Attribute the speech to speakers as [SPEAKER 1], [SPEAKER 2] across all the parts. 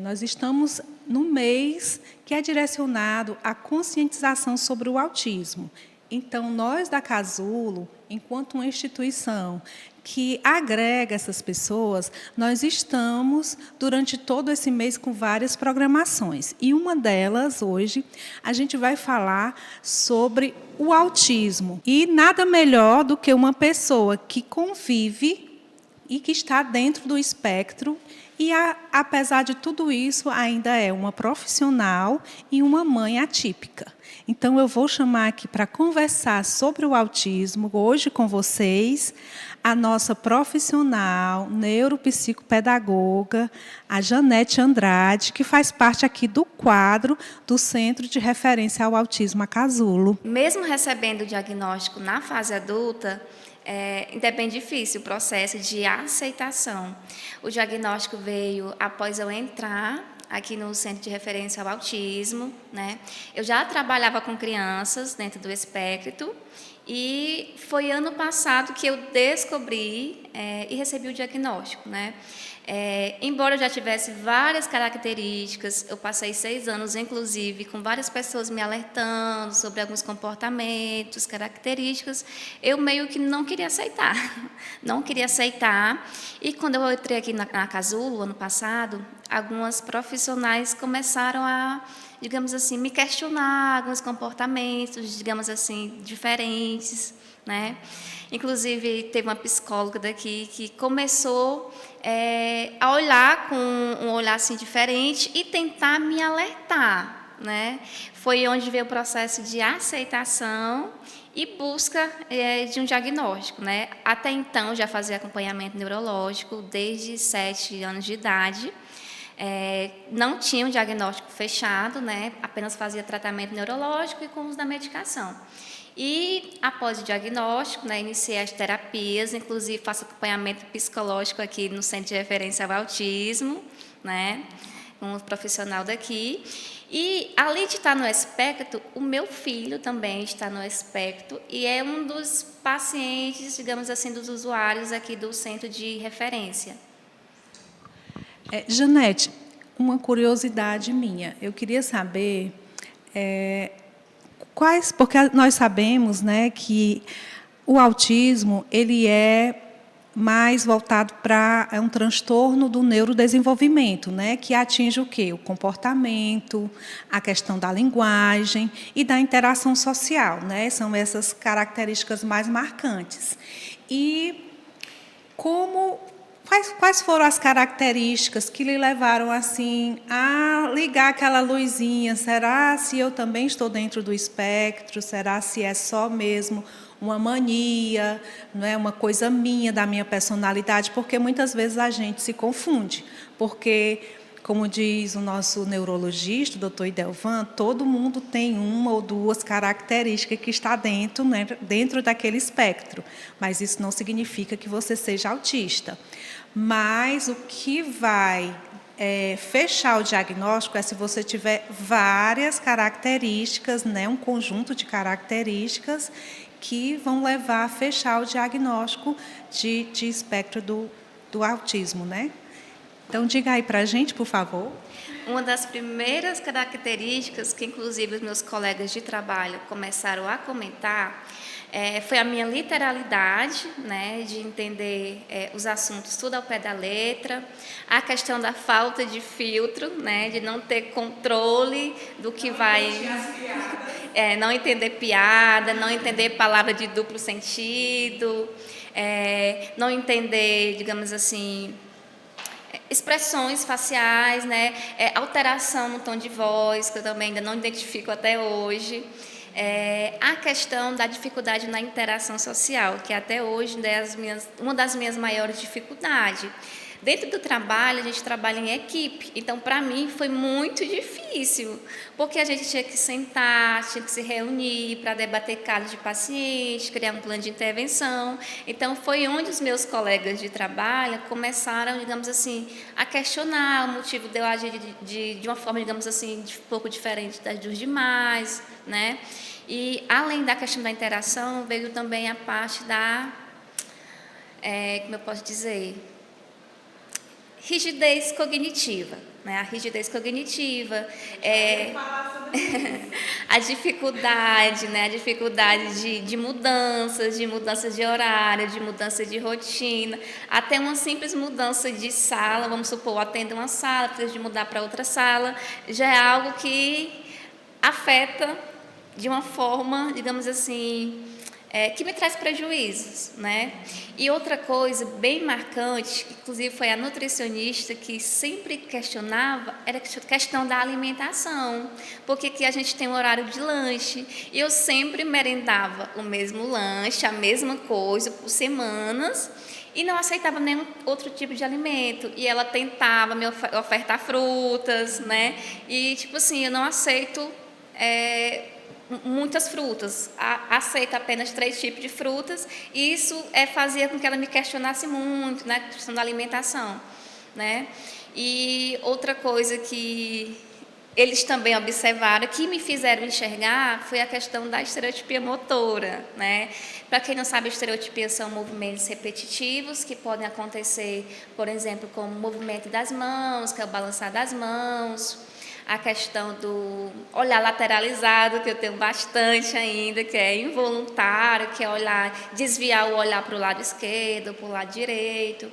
[SPEAKER 1] nós estamos no mês que é direcionado à conscientização sobre o autismo. Então, nós da Casulo, enquanto uma instituição que agrega essas pessoas, nós estamos, durante todo esse mês, com várias programações. E uma delas, hoje, a gente vai falar sobre o autismo. E nada melhor do que uma pessoa que convive e que está dentro do espectro e, apesar de tudo isso, ainda é uma profissional e uma mãe atípica. Então, eu vou chamar aqui para conversar sobre o autismo, hoje com vocês, a nossa profissional, neuropsicopedagoga, a Janete Andrade, que faz parte aqui do quadro do Centro de Referência ao Autismo a Casulo.
[SPEAKER 2] Mesmo recebendo o diagnóstico na fase adulta, ainda é bem difícil o processo de aceitação. O diagnóstico veio após eu entrar aqui no Centro de Referência ao Autismo, né? Eu já trabalhava com crianças dentro do espectro e foi ano passado que eu descobri e recebi o diagnóstico, né? Embora eu já tivesse várias características, eu passei 6 anos, inclusive, com várias pessoas me alertando sobre alguns comportamentos, características, eu meio que não queria aceitar. Não queria aceitar. E quando eu entrei aqui na Casulo, ano passado, algumas profissionais começaram a, digamos assim, me questionar alguns comportamentos, digamos assim, diferentes, né? Inclusive, teve uma psicóloga daqui que começou a olhar com um olhar assim, diferente e tentar me alertar, né? Foi onde veio o processo de aceitação e busca de um diagnóstico, né? Até então, já fazia acompanhamento neurológico desde 7 anos de idade. Não tinha um diagnóstico fechado, né? Apenas fazia tratamento neurológico e com uso da medicação. E, após o diagnóstico, né, iniciei as terapias, inclusive faço acompanhamento psicológico aqui no Centro de Referência ao Autismo, né, com um profissional daqui. E, além de estar no espectro, o meu filho também está no espectro e é um dos pacientes, digamos assim, dos usuários aqui do Centro de Referência.
[SPEAKER 1] Janete, uma curiosidade minha. Eu queria saber porque nós sabemos, né, que o autismo ele é mais voltado para um transtorno do neurodesenvolvimento, né, que atinge o quê? O comportamento, a questão da linguagem e da interação social, né? São essas características mais marcantes. E quais foram as características que lhe levaram assim a ligar aquela luzinha? Será se eu também estou dentro do espectro? Será se é só mesmo uma mania, não é uma coisa minha, da minha personalidade? Porque muitas vezes a gente se confunde, porque, como diz o nosso neurologista, o doutor Idelvan, todo mundo tem uma ou duas características que está dentro, né, dentro daquele espectro, mas isso não significa que você seja autista. Mas o que vai fechar o diagnóstico é se você tiver várias características, né, um conjunto de características que vão levar a fechar o diagnóstico de espectro do autismo, né? Então, diga aí para a gente, por favor.
[SPEAKER 2] Uma das primeiras características que, inclusive, os meus colegas de trabalho começaram a comentar foi a minha literalidade, né, de entender os assuntos tudo ao pé da letra, a questão da falta de filtro, né, de não ter controle do que vai... não entender piada, não entender palavra de duplo sentido, não entender, digamos assim, expressões faciais, né? Alteração no tom de voz, que eu também ainda não identifico até hoje. A questão da dificuldade na interação social, que até hoje é uma das minhas maiores dificuldades. Dentro do trabalho, a gente trabalha em equipe, então, para mim, foi muito difícil, porque a gente tinha que sentar, tinha que se reunir para debater casos de pacientes, criar um plano de intervenção. Então, foi onde os meus colegas de trabalho começaram, digamos assim, a questionar o motivo de eu agir de uma forma, digamos assim, um pouco diferente das dos demais, né? E, além da questão da interação, veio também a parte da, como eu posso dizer... rigidez cognitiva, né? A rigidez cognitiva, a dificuldade, né? A dificuldade de mudanças de horário, de mudança de rotina, até uma simples mudança de sala, vamos supor, eu atendo uma sala, preciso de mudar para outra sala, já é algo que afeta de uma forma, digamos assim, que me traz prejuízos, né? E outra coisa bem marcante, que inclusive foi a nutricionista que sempre questionava, era a questão da alimentação, porque aqui a gente tem um horário de lanche, e eu sempre merendava o mesmo lanche, a mesma coisa, por semanas, e não aceitava nenhum outro tipo de alimento. E ela tentava me ofertar frutas, né? E, tipo assim, eu não aceito muitas frutas, aceita apenas 3 tipos de frutas, e isso fazia com que ela me questionasse muito, né, a questão da alimentação, né? E outra coisa que eles também observaram, que me fizeram enxergar, foi a questão da estereotipia motora, né? Para quem não sabe, estereotipias são movimentos repetitivos que podem acontecer, por exemplo, como o movimento das mãos, que é o balançar das mãos, a questão do olhar lateralizado, que eu tenho bastante ainda, que é involuntário, que é desviar o olhar para o lado esquerdo, para o lado direito.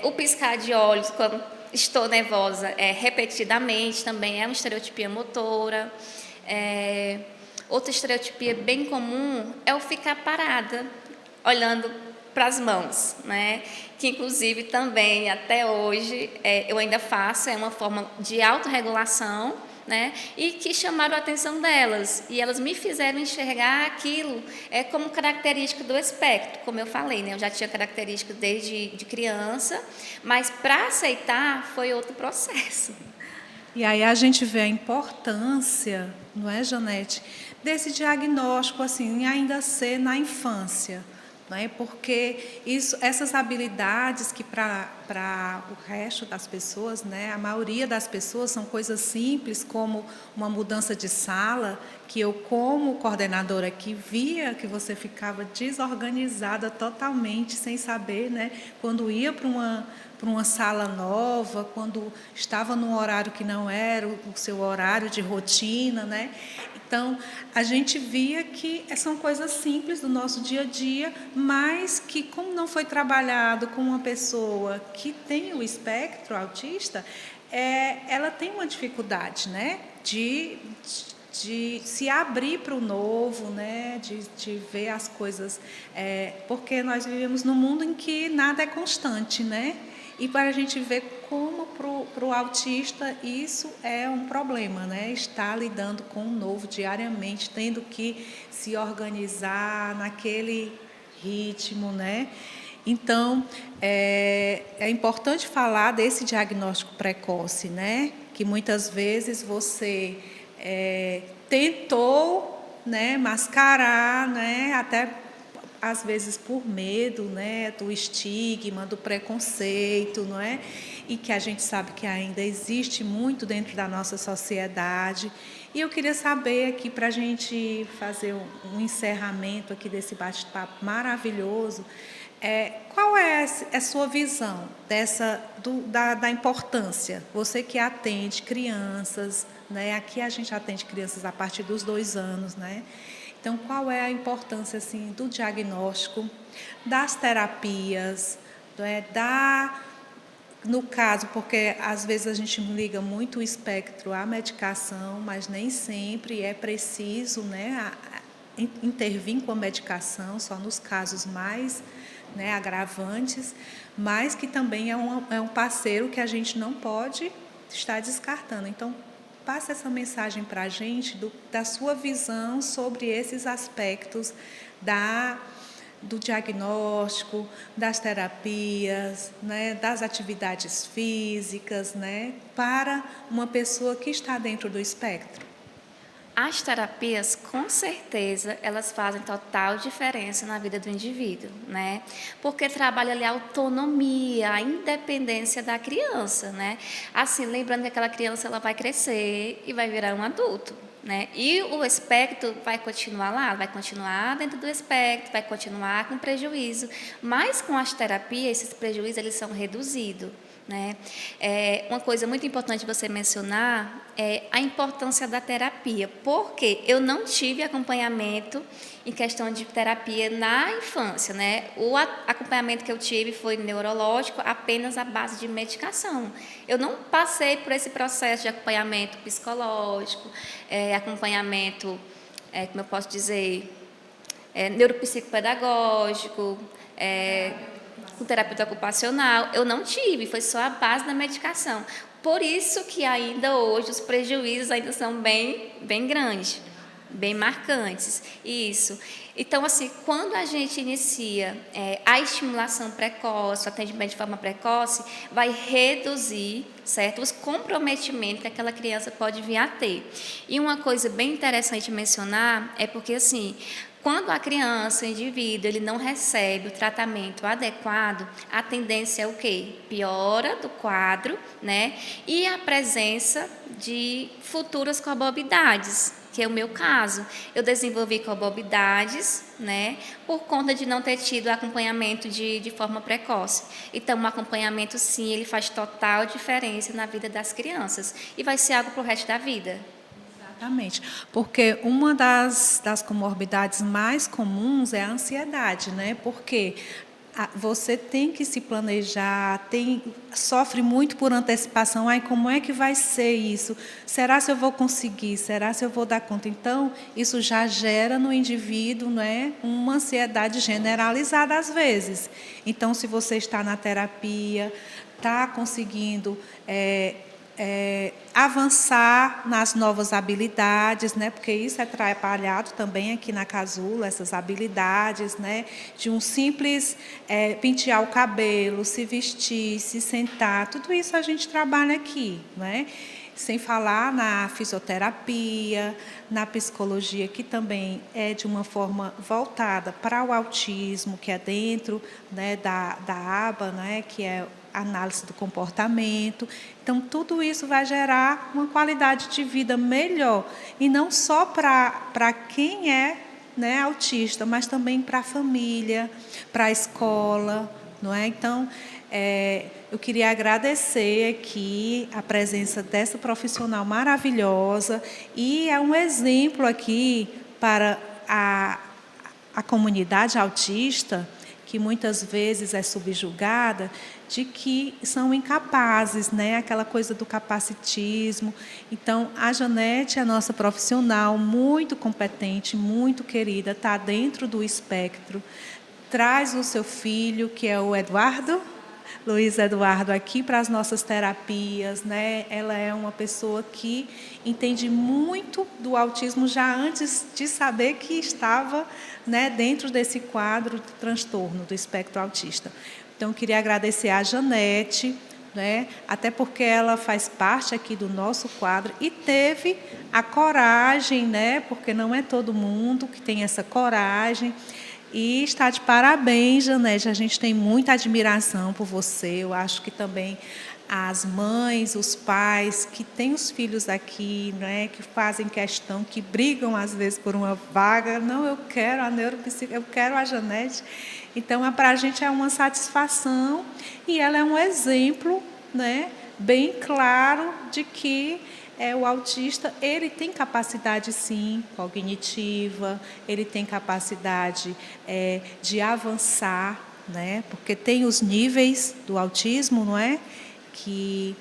[SPEAKER 2] O piscar de olhos, quando estou nervosa, repetidamente, também é uma estereotipia motora. Outra estereotipia bem comum é o ficar parada, olhando para as mãos, né? Que inclusive também até hoje eu ainda faço, é uma forma de autorregulação, né? E que chamaram a atenção delas, e elas me fizeram enxergar aquilo como característica do espectro, como eu falei, né? Eu já tinha característica desde de criança, mas para aceitar foi outro processo.
[SPEAKER 1] E aí a gente vê a importância, não é, Janete, desse diagnóstico assim, ainda ser na infância. Né? Porque essas habilidades que para o resto das pessoas, né, a maioria das pessoas são coisas simples, como uma mudança de sala, que eu, como coordenadora aqui, via que você ficava desorganizada totalmente, sem saber, né, quando ia para uma sala nova, quando estava num horário que não era o seu horário de rotina, né? Então, a gente via que são coisas simples do nosso dia a dia, mas que, como não foi trabalhado com uma pessoa que tem o espectro autista, ela tem uma dificuldade, né, de se abrir para o novo, né, de ver as coisas, porque nós vivemos num mundo em que nada é constante, né? E para a gente ver como para o autista isso é um problema, né? Estar lidando com o novo diariamente, tendo que se organizar naquele ritmo, né? Então, é importante falar desse diagnóstico precoce, né? Que muitas vezes você tentou, né, mascarar, né, até às vezes por medo, né, do estigma, do preconceito, não é? E que a gente sabe que ainda existe muito dentro da nossa sociedade. E eu queria saber aqui, para a gente fazer um encerramento aqui desse bate-papo maravilhoso, qual é a sua visão da importância? Você que atende crianças, né? Aqui a gente atende crianças a partir dos 2 anos, né? Então, qual é a importância assim, do diagnóstico, das terapias, no caso, porque às vezes a gente liga muito o espectro à medicação, mas nem sempre é preciso, né, intervir com a medicação, só nos casos mais, né, agravantes, mas que também é um parceiro que a gente não pode estar descartando. Então, passa essa mensagem para a gente da sua visão sobre esses aspectos do diagnóstico, das terapias, né, das atividades físicas, né, para uma pessoa que está dentro do espectro.
[SPEAKER 2] As terapias, com certeza, elas fazem total diferença na vida do indivíduo, né? Porque trabalha ali a autonomia, a independência da criança, né? Assim, lembrando que aquela criança ela vai crescer e vai virar um adulto, né? E o espectro vai continuar lá, vai continuar dentro do espectro, vai continuar com prejuízo, mas com as terapias, esses prejuízos eles são reduzidos. né? Uma coisa muito importante você mencionar é a importância da terapia, porque eu não tive acompanhamento em questão de terapia na infância, né? O acompanhamento que eu tive foi neurológico, apenas à base de medicação. Eu não passei por esse processo de acompanhamento psicológico, acompanhamento, como eu posso dizer, neuropsicopedagógico, com terapeuta ocupacional. Eu não tive, foi só a base da medicação. Por isso que ainda hoje os prejuízos ainda são bem grandes, bem marcantes. Isso. Então, assim, quando a gente inicia a estimulação precoce, o atendimento de forma precoce, vai reduzir, certo, os comprometimentos que aquela criança pode vir a ter. E uma coisa bem interessante mencionar é porque, assim, quando a criança, o indivíduo, ele não recebe o tratamento adequado, a tendência é o quê? Piora do quadro, né? E a presença de futuras comorbidades, que é o meu caso. Eu desenvolvi comorbidades, né? Por conta de não ter tido acompanhamento de forma precoce. Então, o acompanhamento, sim, ele faz total diferença na vida das crianças. E vai ser algo para o resto da vida.
[SPEAKER 1] Exatamente, porque uma das comorbidades mais comuns é a ansiedade, né? Porque você tem que se planejar, sofre muito por antecipação. Ai, como é que vai ser isso? Será se eu vou conseguir? Será se eu vou dar conta? Então, isso já gera no indivíduo, né, uma ansiedade generalizada às vezes. Então, se você está na terapia, está conseguindo avançar nas novas habilidades, né? Porque isso é trabalhado também aqui na Casulo, essas habilidades, né? De um simples pentear o cabelo, se vestir, se sentar, tudo isso a gente trabalha aqui, né? Sem falar na fisioterapia, na psicologia, que também é de uma forma voltada para o autismo, que é dentro, né, da aba, né, que é análise do comportamento. Então, tudo isso vai gerar uma qualidade de vida melhor, e não só para quem é, né, autista, mas também para a família, para a escola, não é? Então, eu queria agradecer aqui a presença dessa profissional maravilhosa, e é um exemplo aqui para a comunidade autista, que muitas vezes é subjugada, de que são incapazes, né? Aquela coisa do capacitismo. Então, a Janete é a nossa profissional, muito competente, muito querida, está dentro do espectro, traz o seu filho, que é o Eduardo, Luiz Eduardo, aqui para as nossas terapias, né? Ela é uma pessoa que entende muito do autismo já antes de saber que estava, né, dentro desse quadro de transtorno do espectro autista. Então, eu queria agradecer a Janete, né? Até porque ela faz parte aqui do nosso quadro e teve a coragem, né? Porque não é todo mundo que tem essa coragem. E está de parabéns, Janete. A gente tem muita admiração por você. Eu acho que também as mães, os pais que têm os filhos aqui, né, que fazem questão, que brigam às vezes por uma vaga. Não, eu quero a neuropsicóloga, eu quero a Janete. Então, para a gente é uma satisfação, e ela é um exemplo, né, bem claro de que o autista, ele tem capacidade, sim, cognitiva, ele tem capacidade de avançar, né? Porque tem os níveis do autismo, não é? Que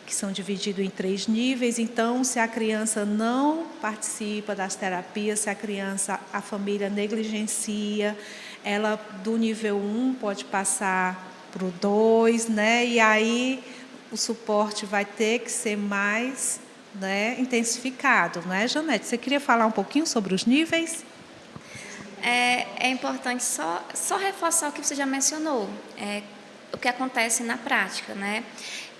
[SPEAKER 1] são divididos em 3 níveis. Então, se a criança não participa das terapias, se a família negligencia, ela do nível 1 pode passar para o 2, né? E aí o suporte vai ter que ser mais, né, intensificado, não é, Janete? Você queria falar um pouquinho sobre os níveis?
[SPEAKER 2] É importante só reforçar o que você já mencionou, o que acontece na prática, né?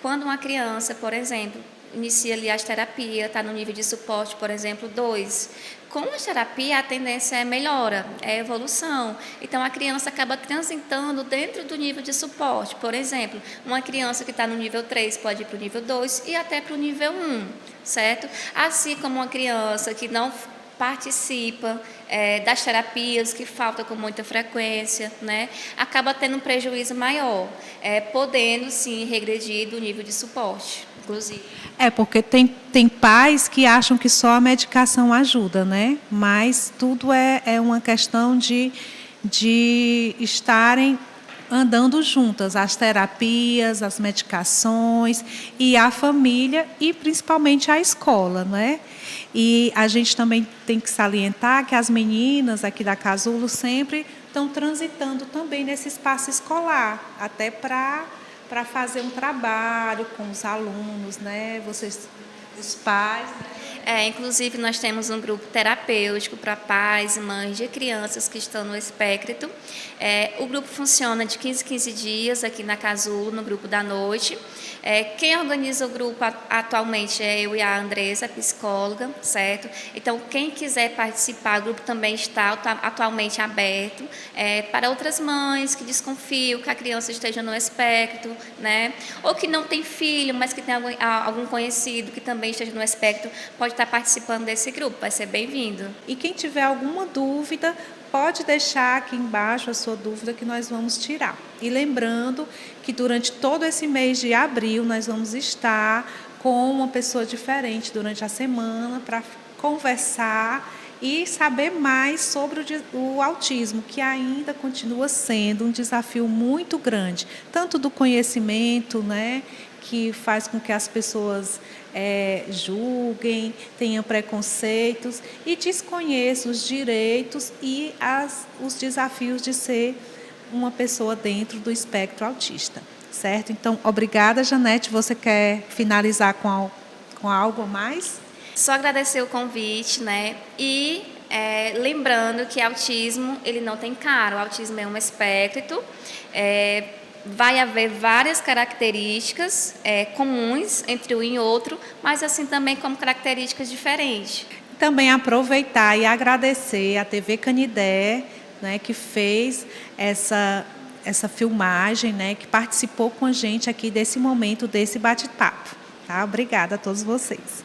[SPEAKER 2] Quando uma criança, por exemplo, inicia ali as terapias, está no nível de suporte, por exemplo, 2. Com a terapia, a tendência é melhora, é evolução. Então, a criança acaba transitando dentro do nível de suporte. Por exemplo, uma criança que está no nível 3 pode ir para o nível 2 e até para o nível 1, certo? Assim como uma criança que não participa das terapias que faltam com muita frequência, né? Acaba tendo um prejuízo maior, podendo sim regredir do nível de suporte, inclusive.
[SPEAKER 1] Porque tem pais que acham que só a medicação ajuda, né? Mas tudo é uma questão de estarem andando juntas, as terapias, as medicações e a família e principalmente a escola, não é? E a gente também tem que salientar que as meninas aqui da Casulo sempre estão transitando também nesse espaço escolar, até para fazer um trabalho com os alunos, né? Vocês, os pais, né?
[SPEAKER 2] Inclusive, nós temos um grupo terapêutico para pais e mães de crianças que estão no espectro. O grupo funciona de 15 em 15 dias aqui na Casulo, no grupo da noite. Quem organiza o grupo atualmente é eu e a Andressa, psicóloga, certo? Então, quem quiser participar, o grupo também está atualmente aberto para outras mães que desconfiam que a criança esteja no espectro, né? Ou que não tem filho, mas que tem algum conhecido que também esteja no espectro, pode estar participando desse grupo, vai ser bem-vindo.
[SPEAKER 1] E quem tiver alguma dúvida, pode deixar aqui embaixo a sua dúvida que nós vamos tirar. E lembrando que durante todo esse mês de abril nós vamos estar com uma pessoa diferente durante a semana para conversar e saber mais sobre o autismo, que ainda continua sendo um desafio muito grande, tanto do conhecimento, né, que faz com que as pessoas julguem, tenham preconceitos e desconheçam os direitos e os desafios de ser uma pessoa dentro do espectro autista, certo? Então, obrigada, Janete. Você quer finalizar com algo a mais?
[SPEAKER 2] Só agradecer o convite, né? E lembrando que autismo, ele não tem cara, o autismo é um espectro, vai haver várias características comuns entre um e outro, mas assim também como características diferentes.
[SPEAKER 1] Também aproveitar e agradecer à TV Canidé, né, que fez essa filmagem, né, que participou com a gente aqui desse momento, desse bate-papo. Tá? Obrigada a todos vocês.